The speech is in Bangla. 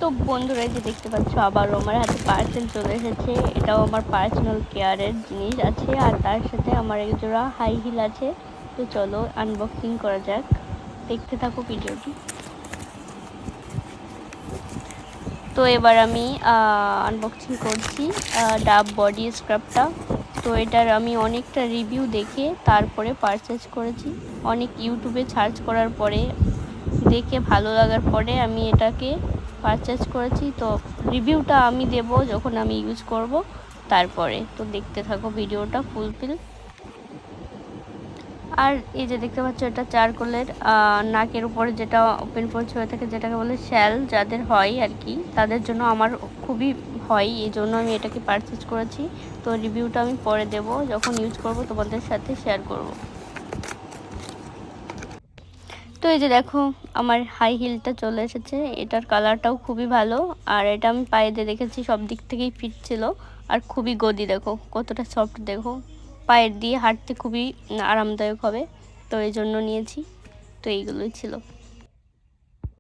তো বন্ধুরা, যে দেখতে পাচ্ছ আবারও আমার হাতে পার্সেল চলে এসেছে। এটাও আমার পার্সোনাল কেয়ারের জিনিস আছে, আর তার সাথে আমার এক জোড়া হাই হিল আছে। তো চলো আনবক্সিং করা যাক, দেখতে থাকো ভিডিওটি। তো এবার আমি আনবক্সিং করছি ডাব বডি স্ক্রাবটা। তো এটার আমি অনেকটা রিভিউ দেখে তারপরে পারচেজ করেছি। অনেক ইউটিউবে সার্চ করার পরে দেখে ভালো লাগার পরে আমি এটাকে পারচেজ করেছি। তো রিভিউটা আমি দেব যখন আমি ইউজ করব তারপরে। তো দেখতে থাকো ভিডিওটা ফুলফিল। আর এই যে দেখতে পাচ্ছ, এটা চারকোলের নাকের উপরে যেটা ওপেন পোর্চ হয়ে থাকে, যেটাকে বলে শ্যাল, যাদের হয় আর কি, তাদের জন্য আমার খুবই হয়, এই জন্য আমি এটাকে পারচেজ করেছি। তো রিভিউটা আমি পরে দেব, যখন ইউজ করব তোমাদের সাথে শেয়ার করব। তো এই যে দেখো আমার হাই হিলটা চলে এসেছে। এটার কালারটাও খুবই ভালো, আর এটা আমি পায়ে দিয়ে দেখেছি, সব দিক থেকেই ফিট ছিল। আর খুবই গদি, দেখো কতটা সফট, দেখো পায়ের দিয়ে হাঁটতে খুবই আরামদায়ক হবে। তো এই জন্য নিয়েছি। তো এইগুলোই ছিল।